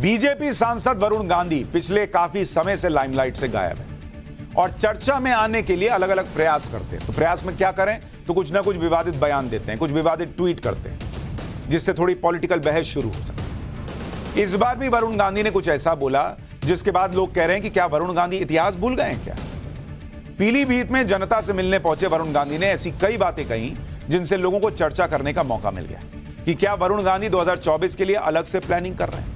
BJP सांसद वरुण गांधी पिछले काफी समय से लाइमलाइट से गायब है और चर्चा में आने के लिए अलग अलग प्रयास करते हैं। तो प्रयास में क्या करें, तो कुछ ना कुछ विवादित बयान देते हैं, कुछ विवादित ट्वीट करते हैं, जिससे थोड़ी पॉलिटिकल बहस शुरू हो सके। इस बार भी वरुण गांधी ने कुछ ऐसा बोला जिसके बाद लोग कह रहे हैं कि क्या वरुण गांधी इतिहास भूल गए हैं क्या। पीलीभीत में जनता से मिलने पहुंचे वरुण गांधी ने ऐसी कई बातें कही जिनसे लोगों को चर्चा करने का मौका मिल गया कि क्या वरुण गांधी 2024 के लिए अलग से प्लानिंग कर रहे हैं।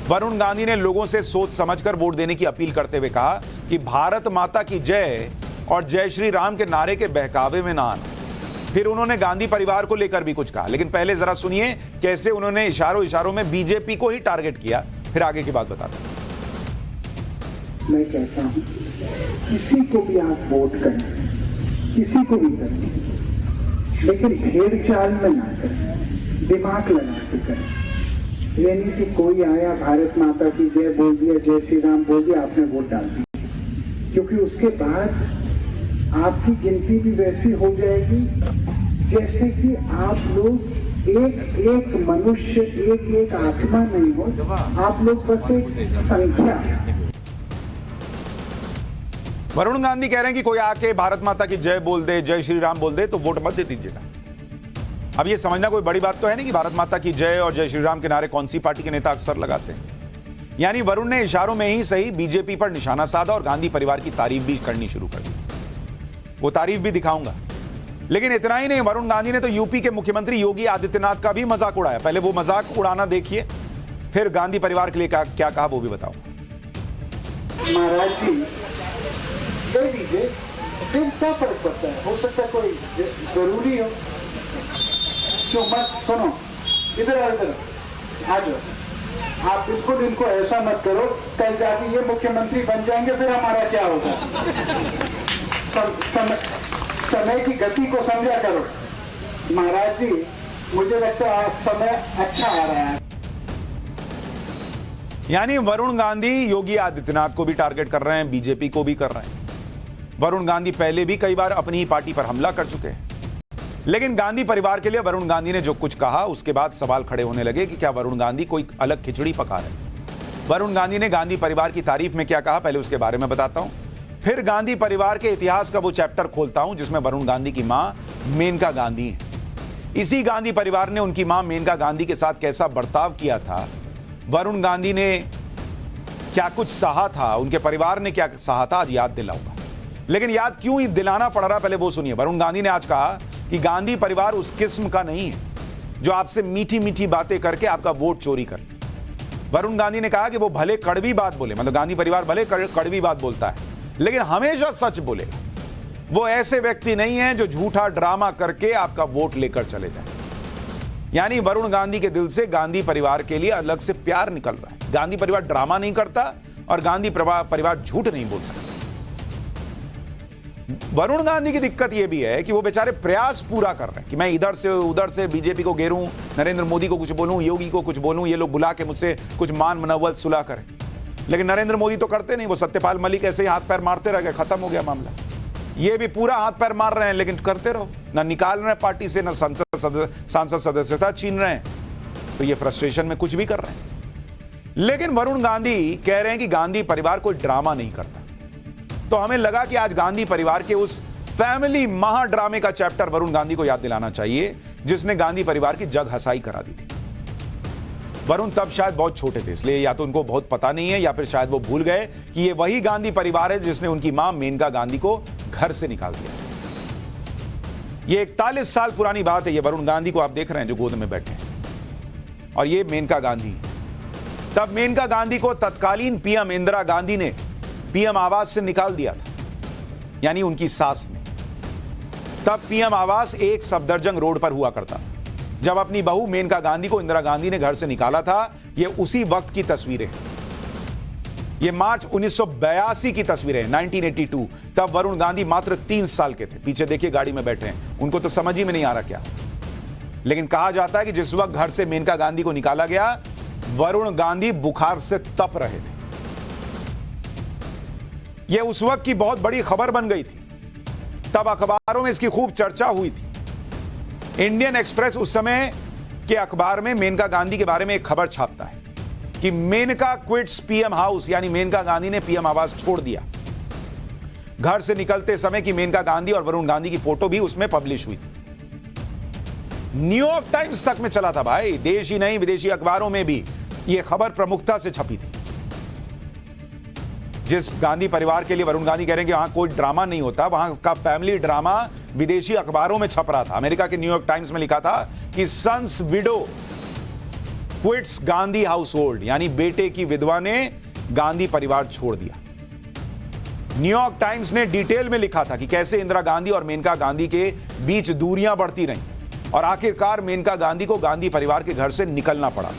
वरुण गांधी ने लोगों से सोच समझकर वोट देने की अपील करते हुए कहा कि भारत माता की जय और जय श्री राम के नारे के बहकावे में ना आना। फिर उन्होंने गांधी परिवार को लेकर भी कुछ कहा, लेकिन पहले जरा सुनिए कैसे उन्होंने इशारों में बीजेपी को ही टारगेट किया, फिर आगे की बात बताता हूं। मैं कहता हूं किसी को भी आप वोट करें, किसी को भी करें, लेकिन भेड़ चाल में ना करें, दिमाग लगा के करें। ये नहीं कि कोई आया भारत माता की जय बोल दिया, जय श्री राम बोल दिया, आपने वोट डाल दी, क्योंकि उसके बाद आपकी गिनती भी वैसी हो जाएगी जैसे कि आप लोग एक मनुष्य, एक आत्मा नहीं हो, आप लोग बस एक संख्या। वरुण गांधी कह रहे हैं कि कोई आके भारत माता की जय बोल दे, जय श्री राम बोल दे तो वोट मत दे दीजिएगा। अब ये समझना कोई बड़ी बात तो है नहीं कि भारत माता की जय और जय श्री राम के नारे कौन सी पार्टी के नेता अक्सर लगाते हैं। यानी वरुण ने इशारों में ही सही बीजेपी पर निशाना साधा और गांधी परिवार की तारीफ भी करनी शुरू कर दी। वो तारीफ भी दिखाऊंगा। लेकिन इतना ही नहीं, वरुण गांधी ने तो यूपी के मुख्यमंत्री योगी आदित्यनाथ का भी मजाक उड़ाया। पहले वो मजाक उड़ाना देखिए, फिर गांधी परिवार के लिए क्या कहा वो भी बताऊंगा। महाराज जी दे दीजिए, फिर क्या फर्क पड़ता है, हो सकता है कोई जरूरी हो। क्यों मत सुनो, इधर आ जाओ। आप बिल्कुल इनको ऐसा मत करो कल जाके ये मुख्यमंत्री बन जाएंगे, फिर हमारा क्या होगा। समय की गति को समझा करो महाराज जी। मुझे लगता है आज समय अच्छा आ रहा है। यानी वरुण गांधी योगी आदित्यनाथ को भी टारगेट कर रहे हैं, बीजेपी को भी कर रहे हैं। वरुण गांधी पहले भी कई बार अपनी ही पार्टी पर हमला कर चुके हैं, लेकिन गांधी परिवार के लिए वरुण गांधी ने जो कुछ कहा उसके बाद सवाल खड़े होने लगे कि क्या वरुण गांधी कोई अलग खिचड़ी पका रहे हैं। वरुण गांधी ने गांधी परिवार की तारीफ में क्या कहा, पहले उसके बारे में बताता हूं, फिर गांधी परिवार के इतिहास का वो चैप्टर खोलता हूं जिसमें वरुण गांधी की मां मेनका गांधी है। इसी गांधी परिवार ने उनकी मां मेनका गांधी के साथ कैसा बर्ताव किया था, वरुण गांधी ने क्या कुछ सहा था, उनके परिवार ने क्या सहा था, आज याद दिलाऊंगा। लेकिन याद क्यों ही दिलाना पड़ रहा, पहले वो सुनिए। वरुण गांधी ने आज कहा कि गांधी परिवार उस किस्म का नहीं है जो आपसे मीठी मीठी बातें करके आपका वोट चोरी कर। वरुण गांधी ने कहा कि वो भले कड़वी बात बोले, मतलब गांधी परिवार भले कड़वी बात बोलता है लेकिन हमेशा सच बोलेगा। वो ऐसे व्यक्ति नहीं है जो झूठा ड्रामा करके आपका वोट लेकर चले जाए। यानी वरुण गांधी के दिल से गांधी परिवार के लिए अलग से प्यार निकल रहा है। गांधी परिवार ड्रामा नहीं करता और गांधी परिवार झूठ नहीं बोल सकता। वरुण गांधी की दिक्कत यह भी है कि वो बेचारे प्रयास पूरा कर रहे हैं कि मैं इधर से उधर से बीजेपी को घेरूं, नरेंद्र मोदी को कुछ बोलूं, योगी को कुछ बोलूं, ये लोग बुला के मुझसे कुछ मान मनवत सुलह करें। लेकिन नरेंद्र मोदी तो करते नहीं, वो सत्यपाल मलिक ऐसे ही हाथ पैर मारते रह गए, खत्म हो गया मामला। ये भी पूरा हाथ पैर मार रहे हैं लेकिन करते रहो, ना निकाल रहे हैं पार्टी से, ना सांसद सदस्यता छीन रहे हैं, तो ये फ्रस्ट्रेशन में कुछ भी कर रहे हैं। लेकिन वरुण गांधी कह रहे हैं कि गांधी परिवार कोई ड्रामा नहीं करता। तो हमें लगा कि आज गांधी परिवार के उस फैमिली महा ड्रामे का चैप्टर वरुण गांधी को याद दिलाना चाहिए जिसने गांधी परिवार की जग हसाई करा दी थी। वरुण तब शायद बहुत छोटे थे, इसलिए या तो उनको बहुत पता नहीं है या फिर शायद वो भूल गए कि ये वही गांधी परिवार है जिसने उनकी मां मेनका गांधी को घर से निकाल दिया। ये 41 साल पुरानी बात है। ये वरुण गांधी को आप देख रहे हैं जो गोद में बैठे हैं, और ये मेनका गांधी। तब मेनका गांधी को तत्कालीन पीएम इंदिरा गांधी ने पीएम आवास से निकाल दिया था, यानी उनकी सास ने। तब पीएम आवास एक सफदरजंग रोड पर हुआ करता था। जब अपनी बहू मेनका गांधी को इंदिरा गांधी ने घर से निकाला था, ये उसी वक्त की तस्वीरें, ये मार्च 1982 की तस्वीरें, 1982। तब वरुण गांधी मात्र 3 साल के थे। पीछे देखिए गाड़ी में बैठे हैं, उनको तो समझ ही में नहीं आ रहा क्या। लेकिन कहा जाता है कि जिस वक्त घर से मेनका गांधी को निकाला गया, वरुण गांधी बुखार से तप रहे थे। यह उस वक्त की बहुत बड़ी खबर बन गई थी। तब अखबारों में इसकी खूब चर्चा हुई थी। इंडियन एक्सप्रेस उस समय के अखबार में मेनका गांधी के बारे में एक खबर छापता है कि मेनका क्विट्स पीएम हाउस, यानी मेनका गांधी ने पीएम आवास छोड़ दिया। घर से निकलते समय की मेनका गांधी और वरुण गांधी की फोटो भी उसमें पब्लिश हुई थी। न्यूयॉर्क टाइम्स तक में चला था भाई, देश ही नहीं विदेशी अखबारों में भी यह खबर प्रमुखता से छपी थी। जिस गांधी परिवार के लिए वरुण गांधी कह रहे हैं कि वहां कोई ड्रामा नहीं होता, वहां का फैमिली ड्रामा विदेशी अखबारों में छप रहा था। अमेरिका के न्यूयॉर्क टाइम्स में लिखा था कि sons widow quits Gandhi household, यानी बेटे की विधवा ने गांधी परिवार छोड़ दिया। न्यूयॉर्क टाइम्स ने डिटेल में लिखा था कि कैसे इंदिरा गांधी और मेनका गांधी के बीच दूरियां बढ़ती रहीं और आखिरकार मेनका गांधी को गांधी परिवार के घर से निकलना पड़ा।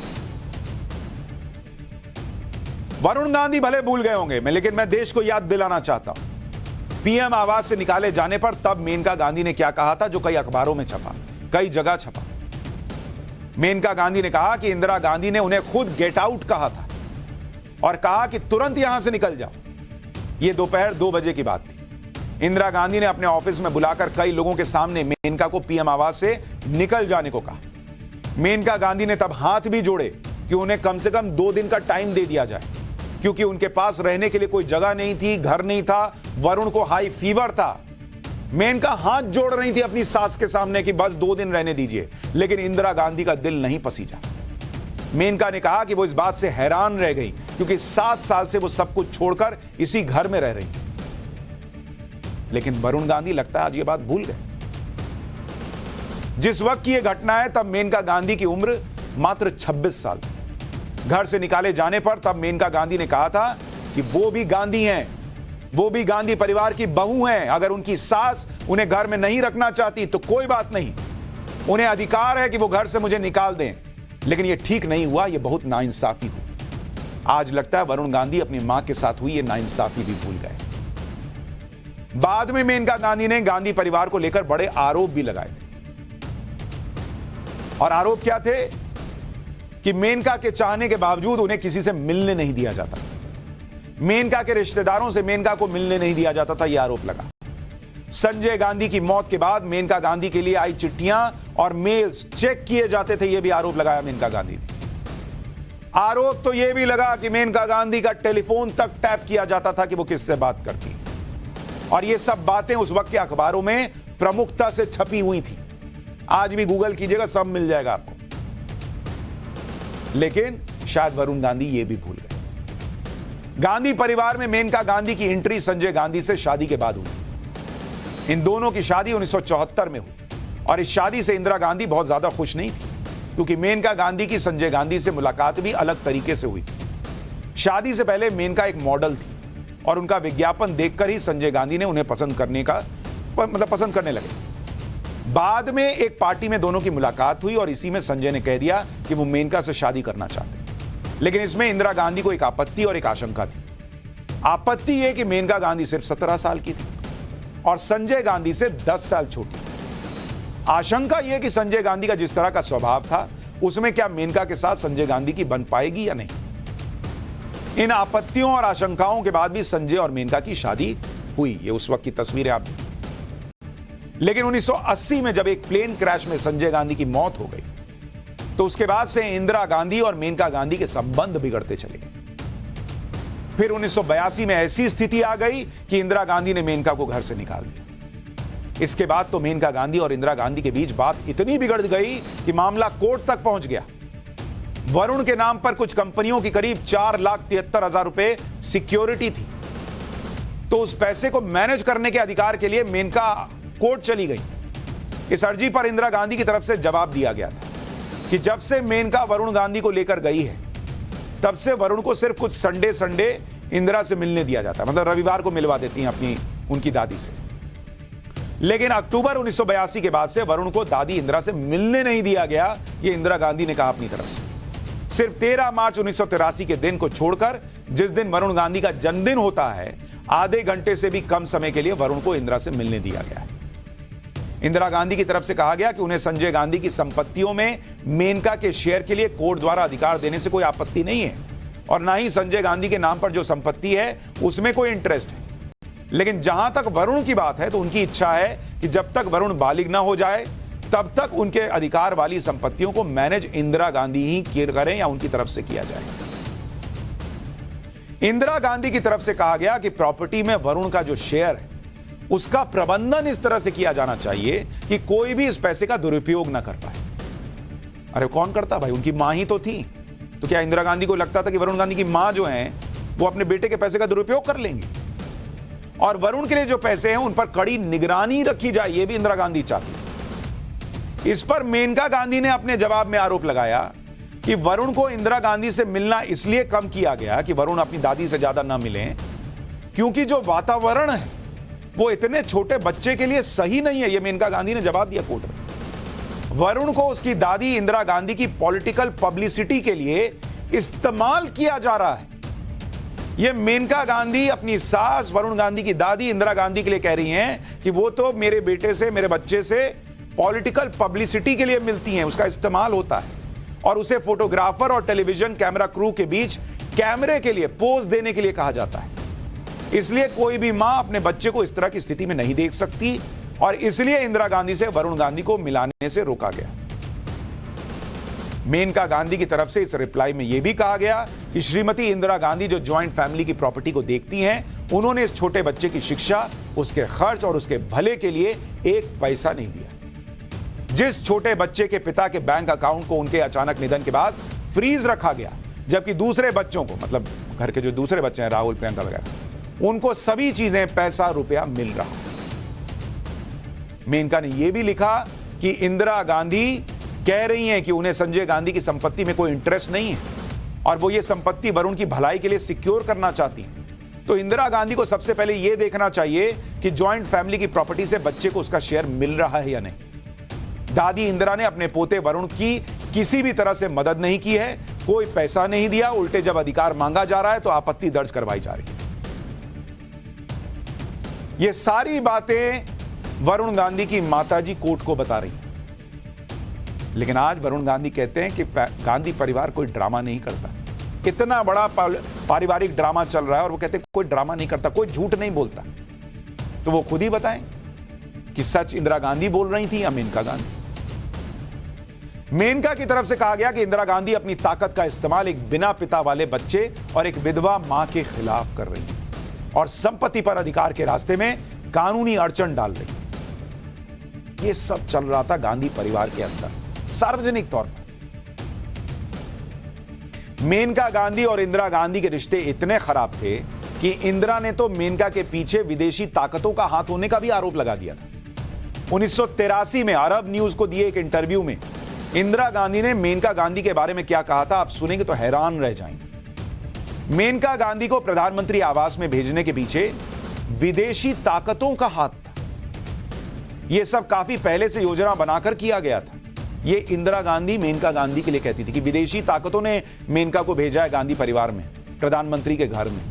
वरुण गांधी भले भूल गए होंगे लेकिन मैं देश को याद दिलाना चाहता हूं, पीएम आवास से निकाले जाने पर तब मेनका गांधी ने क्या कहा था, जो कई अखबारों में छपा, कई जगह छपा। मेनका गांधी ने कहा कि इंदिरा गांधी ने उन्हें खुद गेट आउट कहा था और कहा कि तुरंत यहां से निकल जाओ। यह दोपहर 2 बजे की बात थी। इंदिरा गांधी ने अपने ऑफिस में बुलाकर कई लोगों के सामने मेनका को पीएम आवास से निकल जाने को कहा। मेनका गांधी ने तब हाथ भी जोड़े कि उन्हें कम से कम 2 दिन का टाइम दे दिया जाए, क्योंकि उनके पास रहने के लिए कोई जगह नहीं थी, घर नहीं था, वरुण को हाई फीवर था। मेनका हाथ जोड़ रही थी अपनी सास के सामने कि बस 2 दिन रहने दीजिए, लेकिन इंदिरा गांधी का दिल नहीं पसीजा। मेनका ने कहा कि वो इस बात से हैरान रह गई क्योंकि 7 साल से वो सब कुछ छोड़कर इसी घर में रह रही थी। लेकिन वरुण गांधी लगता है आज ये बात भूल गए। जिस वक्त की यह घटना है तब मेनका गांधी की उम्र मात्र 26 साल थी। घर से निकाले जाने पर तब मेनका गांधी ने कहा था कि वो भी गांधी हैं, वो भी गांधी परिवार की बहू हैं। अगर उनकी सास उन्हें घर में नहीं रखना चाहती तो कोई बात नहीं, उन्हें अधिकार है कि वो घर से मुझे निकाल दें। लेकिन यह ठीक नहीं हुआ, यह बहुत नाइंसाफी हुई। आज लगता है वरुण गांधी अपनी मां के साथ हुई यह नाइंसाफी भी भूल गए। बाद में मेनका गांधी ने गांधी परिवार को लेकर बड़े आरोप भी लगाए थे। और आरोप क्या थे कि मेनका के चाहने के बावजूद उन्हें किसी से मिलने नहीं दिया जाता, मेनका के रिश्तेदारों से मेनका को मिलने नहीं दिया जाता था, यह आरोप लगा। संजय गांधी की मौत के बाद मेनका गांधी के लिए आई चिट्ठियां और मेल्स चेक किए जाते थे, यह भी आरोप लगाया मेनका गांधी ने। आरोप तो यह भी लगा कि मेनका गांधी का टेलीफोन तक टैप किया जाता था कि वो किससे बात करती, और ये सब बातें उस वक्त के अखबारों में प्रमुखता से छपी हुई थी। आज भी गूगल कीजिएगा, सब मिल जाएगा आपको। लेकिन शायद वरुण गांधी ये भी भूल गए। गांधी परिवार में मेनका गांधी की एंट्री संजय गांधी से शादी के बाद हुई। इन दोनों की शादी 1974 में हुई और इस शादी से इंदिरा गांधी बहुत ज्यादा खुश नहीं थी, क्योंकि मेनका गांधी की संजय गांधी से मुलाकात भी अलग तरीके से हुई थी। शादी से पहले मेनका एक मॉडल थी और उनका विज्ञापन देखकर ही संजय गांधी ने उन्हें पसंद करने लगे। बाद में एक पार्टी में दोनों की मुलाकात हुई और इसी में संजय ने कह दिया कि वो मेनका से शादी करना चाहते हैं। लेकिन इसमें इंदिरा गांधी को एक आपत्ति और एक आशंका थी। आपत्ति यह कि मेनका गांधी सिर्फ 17 साल की थी और संजय गांधी से 10 साल छोटी। आशंका यह कि संजय गांधी का जिस तरह का स्वभाव था उसमें क्या मेनका के साथ संजय गांधी की बन पाएगी या नहीं। इन आपत्तियों और आशंकाओं के बाद भी संजय और मेनका की शादी हुई। ये उस वक्त की तस्वीरें आप देखिए। लेकिन 1980 में जब एक प्लेन क्रैश में संजय गांधी की मौत हो गई तो उसके बाद से इंदिरा गांधी और मेनका गांधी के संबंध बिगड़ते चले गए। फिर 1982 में ऐसी स्थिति आ गई कि इंदिरा गांधी ने मेनका को घर से निकाल दिया। इसके बाद तो मेनका गांधी और इंदिरा गांधी के बीच बात इतनी बिगड़ गई कि मामला कोर्ट तक पहुंच गया। वरुण के नाम पर कुछ कंपनियों की करीब 4,73,000 रुपए सिक्योरिटी थी, तो उस पैसे को मैनेज करने के अधिकार के लिए मेनका कोर्ट चली गई। इस अर्जी पर इंदिरा गांधी की तरफ से जवाब दिया गया था कि जब से मेनका वरुण गांधी को लेकर गई है तब से वरुण को सिर्फ कुछ संडे इंदिरा से मिलने दिया जाता, मतलब रविवार को मिलवा देती हैं उनकी दादी से। लेकिन अक्टूबर 1982 के बाद से वरुण को दादी इंदिरा से मिलने नहीं दिया गया, यह इंदिरा गांधी ने कहा अपनी तरफ से। सिर्फ 13 मार्च 1983 के दिन को छोड़कर, जिस दिन वरुण गांधी का जन्मदिन होता है, आधे घंटे से भी कम समय के लिए वरुण को इंदिरा से मिलने दिया गया है। इंदिरा गांधी की तरफ से कहा गया कि उन्हें संजय गांधी की संपत्तियों में मेनका के शेयर के लिए कोर्ट द्वारा अधिकार देने से कोई आपत्ति नहीं है और ना ही संजय गांधी के नाम पर जो संपत्ति है उसमें कोई इंटरेस्ट है। लेकिन जहां तक वरुण की बात है तो उनकी इच्छा है कि जब तक वरुण बालिग ना हो जाए तब तक उनके अधिकार वाली संपत्तियों को मैनेज इंदिरा गांधी ही करें या उनकी तरफ से किया जाए। इंदिरा गांधी की तरफ से कहा गया कि प्रॉपर्टी में वरुण का जो शेयर है उसका प्रबंधन इस तरह से किया जाना चाहिए कि कोई भी इस पैसे का दुरुपयोग ना कर पाए। अरे कौन करता भाई, उनकी मां ही तो थी। तो क्या इंदिरा गांधी को लगता था कि वरुण गांधी की मां जो है वो अपने बेटे के पैसे का दुरुपयोग कर लेंगे? और वरुण के लिए जो पैसे हैं उन पर कड़ी निगरानी रखी जाए, ये भी इंदिरा गांधी चाहती। इस पर मेनका गांधी ने अपने जवाब में आरोप लगाया कि वरुण को इंदिरा गांधी से मिलना इसलिए कम किया गया कि वरुण अपनी दादी से ज्यादा ना मिलें, क्योंकि जो वातावरण है वो इतने छोटे बच्चे के लिए सही नहीं है। यह मेनका गांधी ने जवाब दिया कोर्ट में। वरुण को उसकी दादी इंदिरा गांधी की पॉलिटिकल पब्लिसिटी के लिए इस्तेमाल किया जा रहा है। यह मेनका गांधी अपनी सास वरुण गांधी की दादी इंदिरा गांधी के लिए कह रही हैं कि वो तो मेरे बेटे से, मेरे बच्चे से पॉलिटिकल पब्लिसिटी के लिए मिलती हैं, उसका इस्तेमाल होता है और उसे फोटोग्राफर और टेलीविजन कैमरा क्रू के बीच कैमरे के लिए पोज देने के लिए कहा जाता है। इसलिए कोई भी मां अपने बच्चे को इस तरह की स्थिति में नहीं देख सकती और इसलिए इंदिरा गांधी से वरुण गांधी को मिलाने से रोका गया। मेनका गांधी की तरफ से इस रिप्लाई में यह भी कहा गया कि श्रीमती इंदिरा गांधी जो ज्वाइंट फैमिली की प्रॉपर्टी को देखती हैं, उन्होंने इस छोटे बच्चे की शिक्षा, उसके खर्च और उसके भले के लिए एक पैसा नहीं दिया। जिस छोटे बच्चे के पिता के बैंक अकाउंट को उनके अचानक निधन के बाद फ्रीज रखा गया, जबकि दूसरे बच्चों को, मतलब घर के जो दूसरे बच्चे हैं, राहुल, प्रियंका वगैरह, उनको सभी चीजें, पैसा रुपया मिल रहा। मेनका ने यह भी लिखा कि इंदिरा गांधी कह रही हैं कि उन्हें संजय गांधी की संपत्ति में कोई इंटरेस्ट नहीं है और वो ये संपत्ति वरुण की भलाई के लिए सिक्योर करना चाहती हैं। तो इंदिरा गांधी को सबसे पहले यह देखना चाहिए कि जॉइंट फैमिली की प्रॉपर्टी से बच्चे को उसका शेयर मिल रहा है या नहीं। दादी इंदिरा ने अपने पोते वरुण की किसी भी तरह से मदद नहीं की है, कोई पैसा नहीं दिया, उल्टे जब अधिकार मांगा जा रहा है तो आपत्ति दर्ज करवाई जा रही है। ये सारी बातें वरुण गांधी की माताजी कोर्ट को बता रही हैं। लेकिन आज वरुण गांधी कहते हैं कि गांधी परिवार कोई ड्रामा नहीं करता। इतना बड़ा पारिवारिक ड्रामा चल रहा है और वो कहते हैं कोई ड्रामा नहीं करता, कोई झूठ नहीं बोलता। तो वो खुद ही बताएं कि सच इंदिरा गांधी बोल रही थी या मेनका गांधी। मेनका की तरफ से कहा गया कि इंदिरा गांधी अपनी ताकत का इस्तेमाल एक बिना पिता वाले बच्चे और एक विधवा मां के खिलाफ कर रही है और संपत्ति पर अधिकार के रास्ते में कानूनी अड़चन डाल रही है। यह सब चल रहा था गांधी परिवार के अंदर सार्वजनिक तौर पर। मेनका गांधी और इंदिरा गांधी के रिश्ते इतने खराब थे कि इंदिरा ने तो मेनका के पीछे विदेशी ताकतों का हाथ होने का भी आरोप लगा दिया था। 1983 में अरब न्यूज को दिए एक इंटरव्यू में इंदिरा गांधी ने मेनका गांधी के बारे में क्या कहा था, आप सुनेंगे तो हैरान रह जाएंगे। मेनका गांधी को प्रधानमंत्री आवास में भेजने के पीछे विदेशी ताकतों का हाथ था। यह सब काफी पहले से योजना बनाकर किया गया था। यह इंदिरा गांधी मेनका गांधी के लिए कहती थी कि विदेशी ताकतों ने मेनका को भेजा है गांधी परिवार में, प्रधानमंत्री के घर में।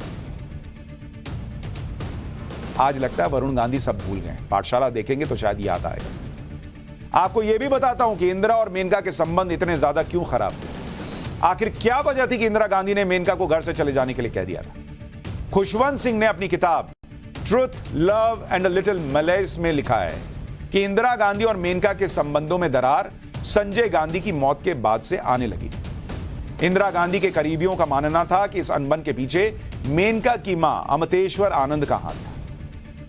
आज लगता है वरुण गांधी सब भूल गए। पाठशाला देखेंगे तो शायद याद आएगा। आपको यह भी बताता हूं कि इंदिरा और मेनका के संबंध इतने ज्यादा क्यों खराब थे। आखिर क्या वजह थी कि इंदिरा गांधी ने मेनका को घर से चले जाने के लिए कह दिया था। खुशवंत सिंह ने अपनी किताब truth, love and a little Millais में लिखा है कि इंदिरा गांधी और मेनका के संबंधों में दरार संजय गांधी की मौत के बाद से आने लगी थी। इंदिरा गांधी के करीबियों का मानना था कि इस अनबन के पीछे मेनका की मां अमतेश्वर आनंद का हाथ था।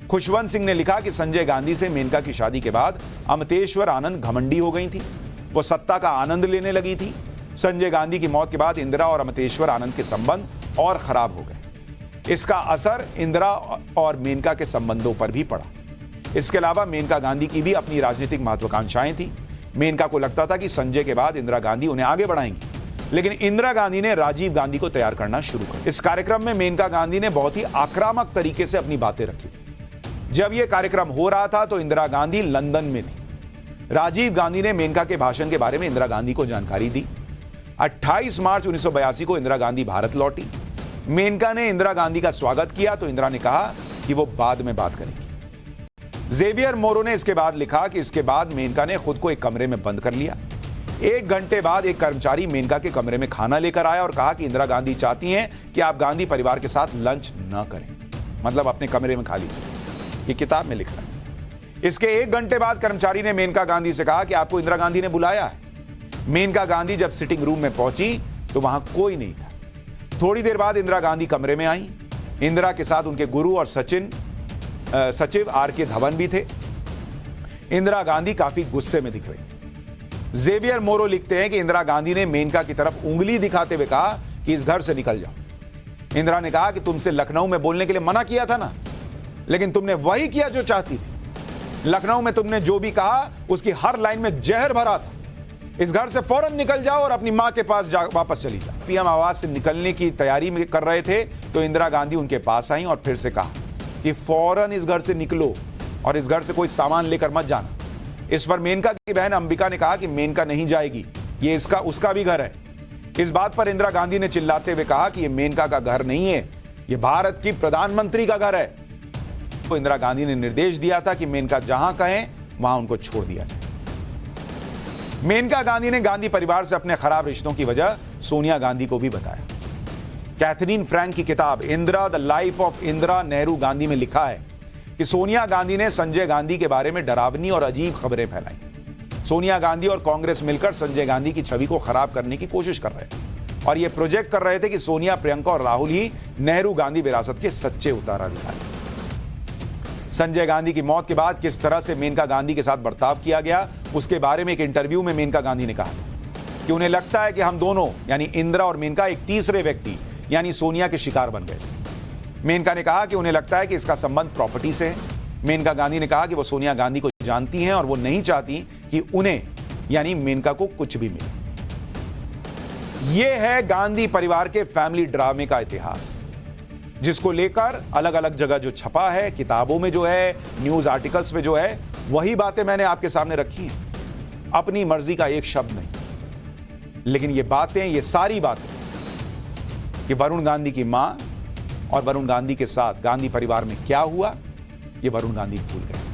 खुशवंत सिंह ने लिखा कि संजय गांधी से मेनका की शादी के बाद अमतेश्वर आनंद घमंडी हो गई थी, वो सत्ता का आनंद लेने लगी थी। संजय गांधी की मौत के बाद इंदिरा और अमतेश्वर आनंद के संबंध और खराब हो गए। इसका असर इंदिरा और मेनका के संबंधों पर भी पड़ा। इसके अलावा मेनका गांधी की भी अपनी राजनीतिक महत्वाकांक्षाएं थी। मेनका को लगता था कि संजय के बाद इंदिरा गांधी उन्हें आगे बढ़ाएंगी, लेकिन इंदिरा गांधी ने राजीव गांधी को तैयार करना शुरू कर। इस कार्यक्रम में मेनका गांधी ने बहुत ही आक्रामक तरीके से अपनी बातें रखी थी। जब यह कार्यक्रम हो रहा था तो इंदिरा गांधी लंदन में थी। राजीव गांधी ने मेनका के भाषण के बारे में इंदिरा गांधी को जानकारी दी। 28 मार्च 1982 को इंदिरा गांधी भारत लौटी। मेनका ने इंदिरा गांधी का स्वागत किया तो इंदिरा ने कहा कि वो बाद में बात करेंगी। जेवियर मोरो ने इसके बाद लिखा कि इसके बाद मेनका ने खुद को एक कमरे में बंद कर लिया। 1 घंटे बाद एक कर्मचारी मेनका के कमरे में खाना लेकर आया और कहा कि इंदिरा गांधी चाहती हैं कि आप गांधी परिवार के साथ लंच न करें, मतलब अपने कमरे में खा लीजिए। ये किताब में लिखा है। इसके 1 घंटे बाद कर्मचारी ने मेनका गांधी से कहा कि आपको इंदिरा गांधी ने बुलाया है। मेनका गांधी जब सिटिंग रूम में पहुंची तो वहां कोई नहीं था। थोड़ी देर बाद इंदिरा गांधी कमरे में आई। इंदिरा के साथ उनके गुरु और सचिव आर.के. धवन भी थे। इंदिरा गांधी काफी गुस्से में दिख रही थी। जेवियर मोरो लिखते हैं कि इंदिरा गांधी ने मेनका की तरफ उंगली दिखाते हुए कहा कि इस घर से निकल जाओ। इंदिरा ने कहा कि तुमसे लखनऊ में बोलने के लिए मना किया था ना, लेकिन तुमने वही किया जो चाहती थी। लखनऊ में तुमने जो भी कहा उसकी हर लाइन में जहर भरा था। इस घर से फौरन निकल जाओ और अपनी मां के पास वापस चली जाओ। पीएम आवास से निकलने की तैयारी में कर रहे थे तो इंदिरा गांधी उनके पास आई और फिर से कहा कि फौरन इस घर से निकलो और इस घर से कोई सामान लेकर मत जाना। इस पर मेनका की बहन अंबिका ने कहा कि मेनका नहीं जाएगी, ये उसका भी घर है। इस बात पर इंदिरा गांधी ने चिल्लाते हुए कहा कि ये मेनका का घर नहीं है, ये भारत की प्रधानमंत्री का घर है। तो इंदिरा गांधी ने निर्देश दिया था कि मेनका जहां कहें वहां उनको छोड़ दिया जाए। मेनका गांधी ने गांधी परिवार से अपने खराब रिश्तों की वजह सोनिया गांधी को भी बताया। कैथरीन फ्रैंक की किताब Indira the life of Indira Nehru Gandhi में लिखा है कि सोनिया गांधी ने संजय गांधी के बारे में डरावनी और अजीब खबरें फैलाई। सोनिया गांधी और कांग्रेस मिलकर संजय गांधी की छवि को खराब करने की कोशिश कर रहे थे और यह प्रोजेक्ट कर रहे थे कि सोनिया, प्रियंका और राहुल ही नेहरू गांधी विरासत के सच्चे उत्तराधिकारी। संजय गांधी की मौत के बाद किस तरह से मेनका गांधी के साथ बर्ताव किया गया, उसके बारे में एक इंटरव्यू में मेनका गांधी ने कहा कि उन्हें लगता है कि हम दोनों यानी इंदिरा और मेनका एक तीसरे व्यक्ति यानी सोनिया के शिकार बन गए। मेनका ने कहा कि उन्हें लगता है कि इसका संबंध प्रॉपर्टी से है। मेनका गांधी ने कहा कि वो सोनिया गांधी को जानती हैं और वो नहीं चाहती कि उन्हें यानी मेनका को कुछ भी मिले। यह है गांधी परिवार के फैमिली ड्रामे का इतिहास, जिसको लेकर अलग अलग जगह जो छपा है, किताबों में जो है, न्यूज आर्टिकल्स में जो है, वही बातें मैंने आपके सामने रखी हैं। अपनी मर्जी का एक शब्द नहीं, लेकिन ये बातें, ये सारी बातें कि वरुण गांधी की मां और वरुण गांधी के साथ गांधी परिवार में क्या हुआ, ये वरुण गांधी भूल गए।